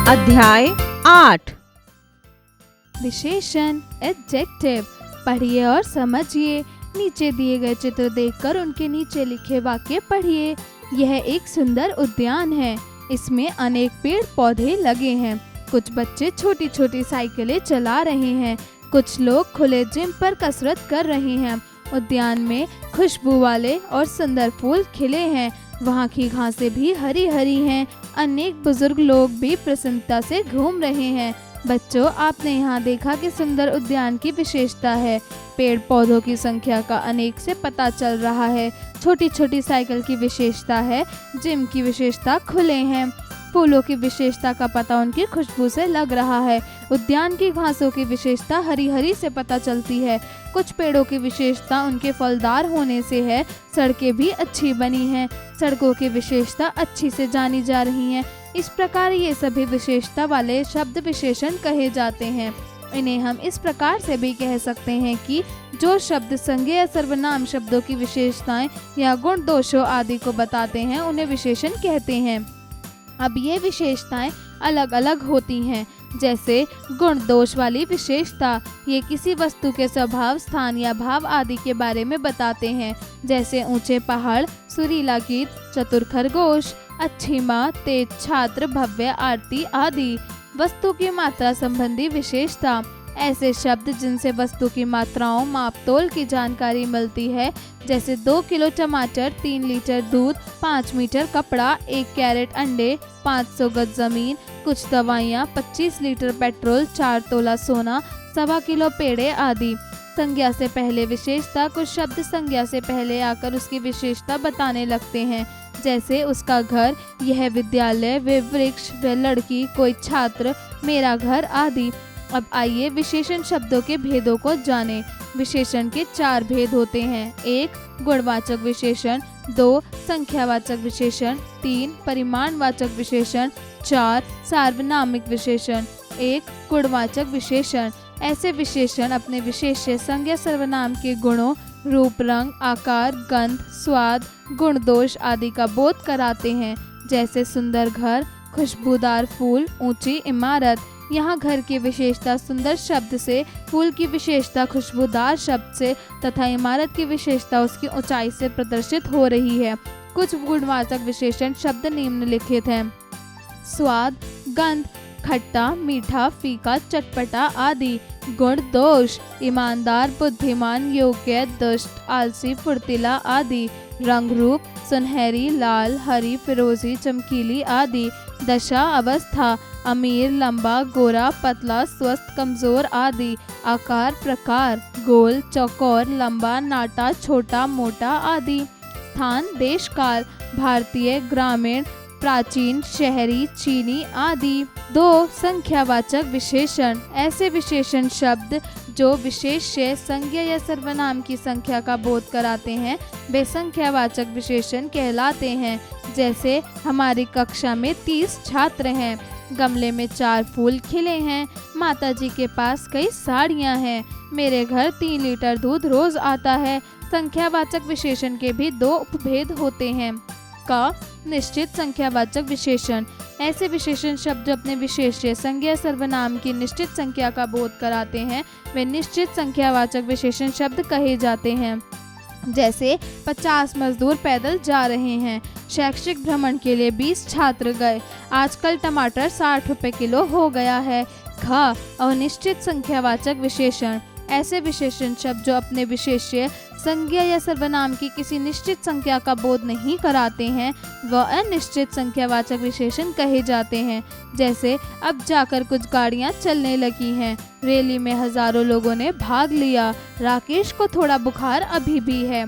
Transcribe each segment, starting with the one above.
अध्याय 8। विशेषण एडजेक्टिव। पढ़िए और समझिए। नीचे दिए गए चित्र देखकर उनके नीचे लिखे वाक्य पढ़िए। यह एक सुंदर उद्यान है। इसमें अनेक पेड़ पौधे लगे हैं। कुछ बच्चे छोटी छोटी साइकिलें चला रहे हैं। कुछ लोग खुले जिम पर कसरत कर रहे हैं। उद्यान में खुशबू वाले और सुंदर फूल खिले हैं। वहाँ की घासें भी हरी हरी हैं। अनेक बुजुर्ग लोग भी प्रसन्नता से घूम रहे हैं। बच्चों, आपने यहाँ देखा कि सुंदर उद्यान की विशेषता है। पेड़ पौधों की संख्या का अनेक से पता चल रहा है। छोटी छोटी साइकिल की विशेषता है। जिम की विशेषता खुले हैं। फूलों की विशेषता का पता उनकी खुशबू से लग रहा है। उद्यान की घासों की विशेषता हरी हरी से पता चलती है। कुछ पेड़ों की विशेषता उनके फलदार होने से है। सड़कें भी अच्छी बनी हैं। सड़कों की विशेषता अच्छी से जानी जा रही हैं। इस प्रकार ये सभी विशेषता वाले शब्द विशेषण कहे जाते हैं। इन्हें हम इस प्रकार से भी कह सकते हैं कि जो शब्द संज्ञा या सर्वनाम शब्दों की विशेषताएं या गुण दोषों आदि को बताते हैं उन्हें विशेषण कहते हैं। अब ये विशेषताएं अलग अलग होती हैं। जैसे गुण दोष वाली विशेषता, ये किसी वस्तु के स्वभाव, स्थान या भाव आदि के बारे में बताते हैं। जैसे ऊंचे पहाड़, सुरीला गीत, चतुर खरगोश, अच्छी माँ, तेज छात्र, भव्य आरती आदि। वस्तु की मात्रा संबंधी विशेषता, ऐसे शब्द जिनसे वस्तु की मात्राओं, माप तोल की जानकारी मिलती है। जैसे 2 किलो टमाटर, 3 लीटर दूध, 5 मीटर कपड़ा, 1 कैरेट अंडे, 500 गज जमीन, कुछ दवाइयाँ, 25 लीटर पेट्रोल, 4 तोला सोना, 1.25 किलो पेड़े आदि। संज्ञा से पहले विशेषता, कुछ शब्द संज्ञा से पहले आकर उसकी विशेषता बताने लगते हैं। जैसे उसका घर, यह विद्यालय, वे वृक्ष, वे लड़की, कोई छात्र, मेरा घर आदि। अब आइए विशेषण शब्दों के भेदों को जानें। विशेषण के 4 भेद होते हैं। 1 गुणवाचक विशेषण, 2 संख्यावाचक विशेषण, 3 परिमाणवाचक विशेषण, 4 सार्वनामिक विशेषण। 1 गुणवाचक विशेषण, ऐसे विशेषण अपने विशेष्य संज्ञा सर्वनाम के गुणों, रूप, रंग, आकार, गंध, स्वाद, गुण दोष आदि का बोध कराते हैं। जैसे सुंदर घर, खुशबूदार फूल, ऊंची इमारत। यहाँ घर की विशेषता सुंदर शब्द से, फूल की विशेषता खुशबूदार शब्द से तथा इमारत की विशेषता उसकी ऊंचाई से प्रदर्शित हो रही है। कुछ गुणवाचक विशेषण शब्द निम्नलिखित हैं। स्वाद, गंध, खट्टा, मीठा, फीका, चटपटा आदि। गुण दोष, ईमानदार, बुद्धिमान, योग्य, दुष्ट, आलसी, फुर्तीला आदि। रंग रूप, सुनहरी, लाल, हरी, फिरोजी, चमकीली आदि। दशा, अवस्था, अमीर, लंबा, गोरा, पतला, स्वस्थ, कमजोर आदि। आकार, प्रकार, गोल, चौकोर, लंबा, नाटा, छोटा, मोटा आदि। स्थान, देश, काल, भारतीय, ग्रामीण, प्राचीन, शहरी, चीनी आदि। 2 संख्यावाचक विशेषण, ऐसे विशेषण शब्द जो विशेष्य, संज्ञा या सर्वनाम की संख्या का बोध कराते हैं वे संख्यावाचक विशेषण कहलाते हैं। जैसे हमारी कक्षा में 30 छात्र हैं। गमले में 4 फूल खिले हैं। माताजी के पास कई साड़ियाँ हैं। मेरे घर 3 लीटर दूध रोज आता है। संख्यावाचक विशेषण के भी 2 उपभेद होते हैं। का निश्चित संख्यावाचक विशेषण, ऐसे विशेषण शब्द जो अपने विशेष्य, संज्ञा, सर्वनाम की निश्चित संख्या का बोध कराते हैं वे निश्चित संख्यावाचक विशेषण शब्द कहे जाते हैं। जैसे 50 मजदूर पैदल जा रहे हैं। शैक्षिक भ्रमण के लिए 20 छात्र गए। आजकल टमाटर 60 रुपए किलो हो गया है। ख अनिश्चित संख्यावाचक विशेषण, ऐसे विशेषण शब्द जो अपने विशेष्य, संज्ञा या सर्वनाम की किसी निश्चित संख्या का बोध नहीं कराते हैं वह अनिश्चित संख्यावाचक विशेषण कहे जाते हैं। जैसे अब जाकर कुछ गाड़ियां चलने लगी हैं। रैली में हजारों लोगों ने भाग लिया। राकेश को थोड़ा बुखार अभी भी है।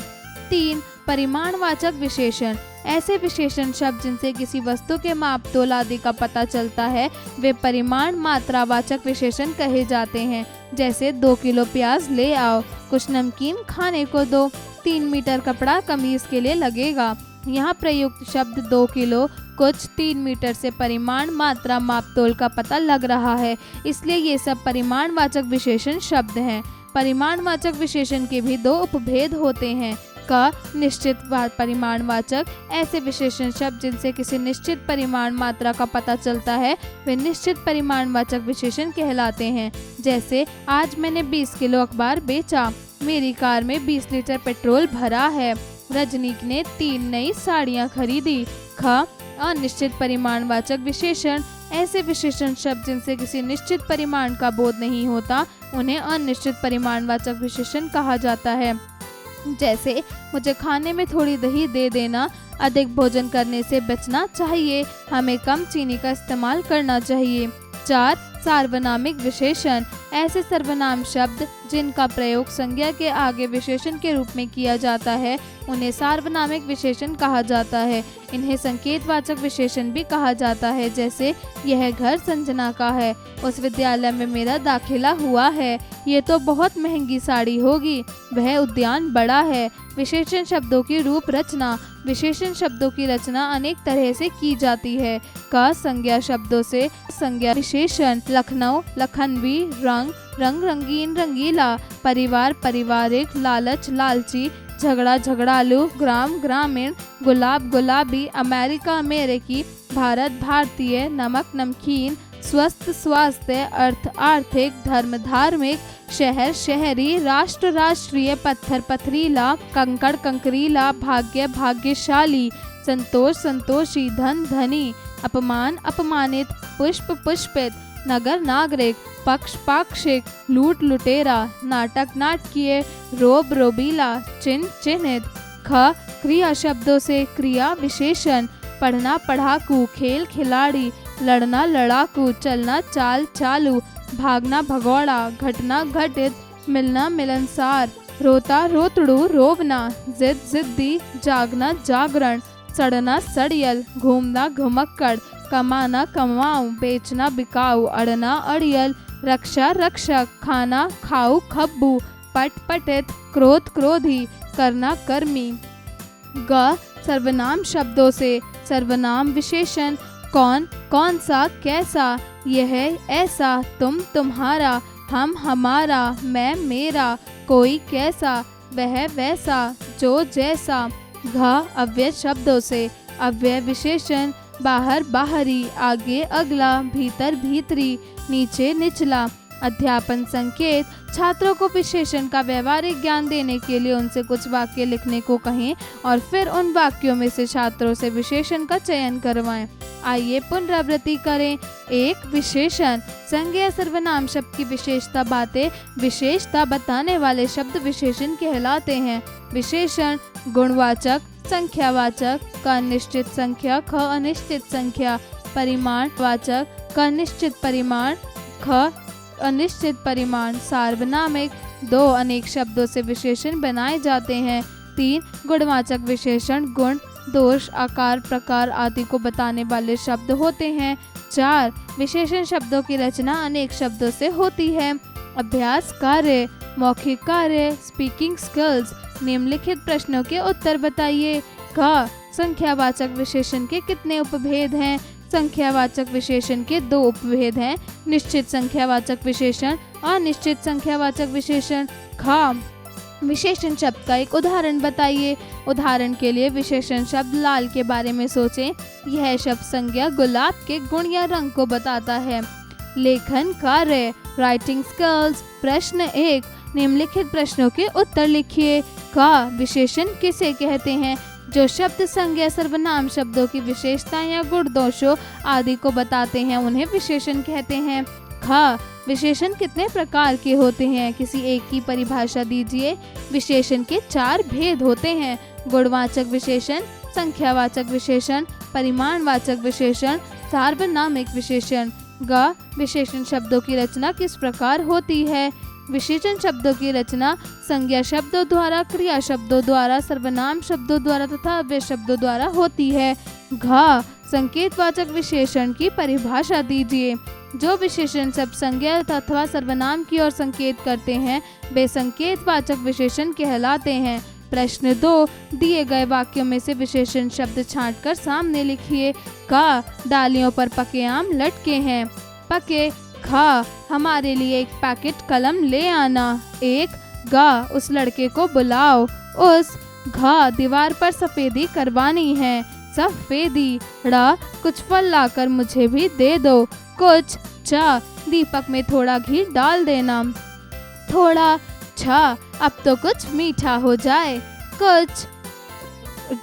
3 परिमाणवाचक विशेषण, ऐसे विशेषण शब्द जिनसे किसी वस्तु के माप तोल आदि का पता चलता है वे परिमाण मात्रावाचक विशेषण कहे जाते हैं। जैसे 2 किलो प्याज ले आओ, कुछ नमकीन खाने को दो, 3 मीटर कपड़ा कमीज के लिए लगेगा। यहाँ प्रयुक्त शब्द 2 किलो, कुछ, 3 मीटर से परिमाण, मात्रा, माप तोल का पता लग रहा है, इसलिए ये सब परिमाणवाचक विशेषण शब्द हैं। परिमाणवाचक विशेषण के भी 2 उपभेद होते हैं। क निश्चित परिमाणवाचक, ऐसे विशेषण शब्द जिनसे किसी निश्चित परिमाण मात्रा का पता चलता है वे निश्चित परिमाणवाचक विशेषण कहलाते हैं। जैसे आज मैंने 20 किलो अखबार बेचा, मेरी कार में 20 लीटर पेट्रोल भरा है, रजनी ने 3 नई साड़ियाँ खरीदी। ख अनिश्चित परिमाणवाचक विशेषण, ऐसे विशेषण शब्द जिनसे किसी निश्चित परिमाण का बोध नहीं होता उन्हें अनिश्चित परिमाणवाचक विशेषण कहा जाता है। जैसे मुझे खाने में थोड़ी दही दे देना, अधिक भोजन करने से बचना चाहिए, हमें कम चीनी का इस्तेमाल करना चाहिए। 4 सार्वनामिक विशेषण, ऐसे सर्वनाम शब्द जिनका प्रयोग संज्ञा के आगे विशेषण के रूप में किया जाता है उन्हें सार्वनामिक विशेषण कहा जाता है। इन्हें संकेतवाचक विशेषण भी कहा जाता है। जैसे यह घर संजना का है, उस विद्यालय में मेरा दाखिला हुआ है, ये तो बहुत महंगी साड़ी होगी, वह उद्यान बड़ा है। विशेषण शब्दों की रूप रचना, विशेषण शब्दों की रचना अनेक तरह से की जाती है। क संज्ञा शब्दों से संज्ञा विशेषण, लखनऊ लखनवी, रंग रंग रंगीन रंगीला, परिवार पारिवारिक, लालच लालची, झगड़ा झगड़ालू, ग्राम ग्रामीण, गुलाब गुलाबी, अमेरिका अमेरिकी, भारत भारतीय, नमक नमकीन, स्वस्थ स्वास्थ्य, अर्थ आर्थिक, धर्म धार्मिक, शहर शहरी, राष्ट्र राष्ट्रीय, पत्थर पथरीला, कंकड़ कंकरीला, भाग्य भाग्यशाली, संतोष संतोषी, धन धनी, अपमान अपमानित, पुष्प पुष्पित, नगर नागरिक, पक्ष पाक्षिक, लूट लुटेरा, नाटक नाटकीय, रोब रोबीला, चिन्ह चिन्हित। ख क्रिया शब्दों से क्रिया विशेषण, पढ़ना पढ़ाकू, खेल खिलाड़ी, लड़ना लड़ाकू, चलना चाल चालू, भागना भगौड़ा, घटना घटित, मिलना मिलनसार, रोता रोतड़ू रोवना, जिद जिद्दी, जागना जागरण, सड़ना सड़ियल, घूमना घुमक्कड़, कमाना कमाऊं, बेचना बिकाऊ, अड़ना अड़ियल, रक्षा रक्षक, खाना खाऊ खब्बू, पट पटित, क्रोध क्रोधी, करना कर्मी। ग सर्वनाम शब्दों से सर्वनाम विशेषण, कौन कौन सा, कैसा, यह ऐसा, तुम तुम्हारा, हम हमारा, मैं मेरा, कोई कैसा, वह वैसा, जो जैसा। घ अव्यय शब्दों से अव्यय विशेषण, बाहर बाहरी, आगे अगला, भीतर भीतरी, नीचे निचला। अध्यापन संकेत, छात्रों को विशेषण का व्यवहारिक ज्ञान देने के लिए उनसे कुछ वाक्य लिखने को कहें और फिर उन वाक्यों में से छात्रों से विशेषण का चयन करवाएं। आइए पुनरावृत्ति करें। 1 विशेषण, संज्ञा या सर्वनाम शब्द की विशेषता बातें विशेषता बताने वाले शब्द विशेषण कहलाते हैं। विशेषण गुणवाचक, संख्यावाचक, क निश्चित संख्या, ख अनिश्चित संख्या, परिमाणवाचक, क निश्चित परिमाण, ख अनिश्चित परिमाण। सार्वनामिक, 2 अनेक शब्दों से विशेषण बनाए जाते हैं। 3 गुणवाचक विशेषण, गुण दोष आकार प्रकार आदि को बताने वाले शब्द होते हैं। 4 विशेषण शब्दों की रचना अनेक शब्दों से होती है। अभ्यास कार्य, मौखिक कार्य, स्पीकिंग स्किल्स। निम्नलिखित प्रश्नों के उत्तर बताइए। क संख्यावाचक विशेषण के कितने उपभेद हैं? संख्यावाचक विशेषण के 2 उपभेद हैं, निश्चित संख्यावाचक विशेषण, अनिश्चित संख्यावाचक विशेषण। ख विशेषण शब्द का एक उदाहरण बताइए। उदाहरण के लिए विशेषण शब्द लाल के बारे में सोचें। यह शब्द संज्ञा गुलाब के गुण या रंग को बताता है। लेखन कार्य, राइटिंग स्किल्स। प्रश्न 1, निम्नलिखित प्रश्नों के उत्तर लिखिए। क विशेषण किसे कहते हैं? जो शब्द संज्ञा सर्वनाम शब्दों की विशेषता या गुण दोषों आदि को बताते हैं उन्हें विशेषण कहते हैं। ख विशेषण कितने प्रकार के होते हैं? किसी एक की परिभाषा दीजिए। विशेषण के 4 भेद होते हैं, गुणवाचक विशेषण, संख्यावाचक विशेषण, परिमाणवाचक विशेषण, सार्वनामिक विशेषण। ग विशेषण शब्दों की रचना किस प्रकार होती है? विशेषण शब्दों की रचना संज्ञा शब्दों द्वारा, क्रिया शब्दों द्वारा, सर्वनाम शब्दों द्वारा तथा अव्यय शब्दों द्वारा होती है। घ संकेतवाचक विशेषण की परिभाषा दीजिए। जो विशेषण शब्द संज्ञा अथवा सर्वनाम की ओर संकेत करते हैं वे संकेतवाचक विशेषण कहलाते हैं। प्रश्न 2, दिए गए वाक्यों में से विशेषण शब्द छांटकर सामने लिखिए। क डालियों पर पके आम लटके हैं। पके। ख हमारे लिए एक पैकेट कलम ले आना। 1 ग उस लड़के को बुलाओ। उस घ दीवार पर सफेदी करवानी है। सफेदी। ड़ कुछ फल लाकर मुझे भी दे दो। कुछ। च दीपक में थोड़ा घी डाल देना। थोड़ा। छ अब तो कुछ मीठा हो जाए। कुछ।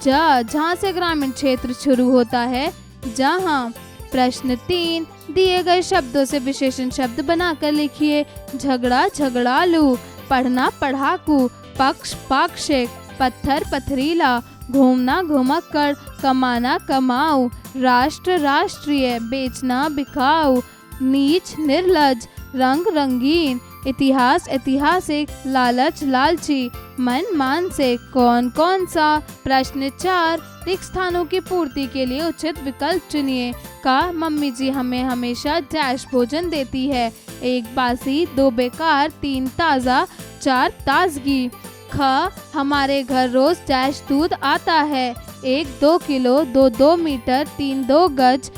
ज जहाँ से ग्रामीण क्षेत्र शुरू होता है, जहाँ। प्रश्न 3 दिए गए शब्दों से विशेषण शब्द बनाकर लिखिए। झगड़ा झगड़ालू, पढ़ना पढ़ाकू, पक्ष पाक्षिक, पत्थर पथरीला, घूमना घुमक्कड़, कमाना कमाऊ, राष्ट्र राष्ट्रीय, बेचना बिकाऊ, नीच निर्लज, रंग रंगीन, इतिहास ऐतिहासिक, लालच लालची, मन मानसिक। कौन कौन सा? प्रश्न 4 रिक्त स्थानों की पूर्ति के लिए उचित विकल्प चुनिए। का मम्मी जी हमें हमेशा डैश भोजन देती है। 1 बासी, 2 बेकार, 3 ताज़ा, 4 ताजगी। ख हमारे घर रोज डैश दूध आता है। 1 2 किलो, 2 2 मीटर, 3 2 गज,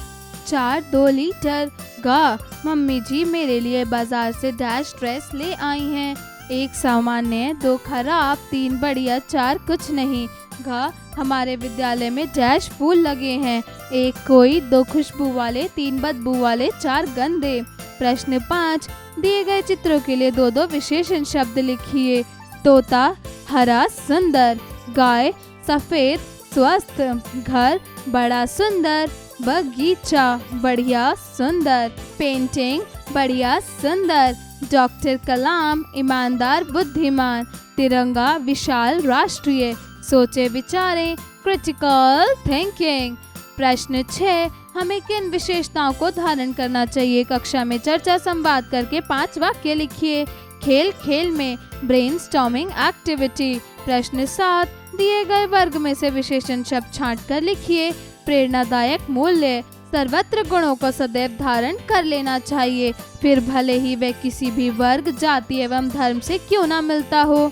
4 2 लीटर। ग मम्मी जी मेरे लिए बाजार से डैश ड्रेस ले आई हैं। 1 सामान्य, 2 खराब, 3 बढ़िया, 4 कुछ नहीं। घ हमारे विद्यालय में डैश फूल लगे हैं। 1 कोई, 2 खुशबू वाले, 3 बदबू वाले, 4 गंदे। प्रश्न 5 दिए गए चित्रों के लिए 2 2 विशेषण शब्द लिखिए। तोता हरा सुंदर, गाय सफेद स्वस्थ, घर बड़ा सुंदर, बगीचा बढ़िया सुंदर, पेंटिंग बढ़िया सुंदर, डॉक्टर कलाम ईमानदार बुद्धिमान, तिरंगा विशाल राष्ट्रीय, सोचे विचारें क्रिटिकल थिंकिंग। प्रश्न 6 हमें किन विशेषताओं को धारण करना चाहिए? कक्षा में चर्चा संवाद करके 5 वाक्य लिखिए। खेल खेल में, ब्रेनस्टॉर्मिंग एक्टिविटी। प्रश्न 7 दिए गए वर्ग में से विशेषण शब्द छांट कर लिखिए। प्रेरणादायक मूल्य, सर्वत्र गुणों को सदैव धारण कर लेना चाहिए, फिर भले ही वह किसी भी वर्ग, जाति एवं धर्म से क्यों ना मिलता हो।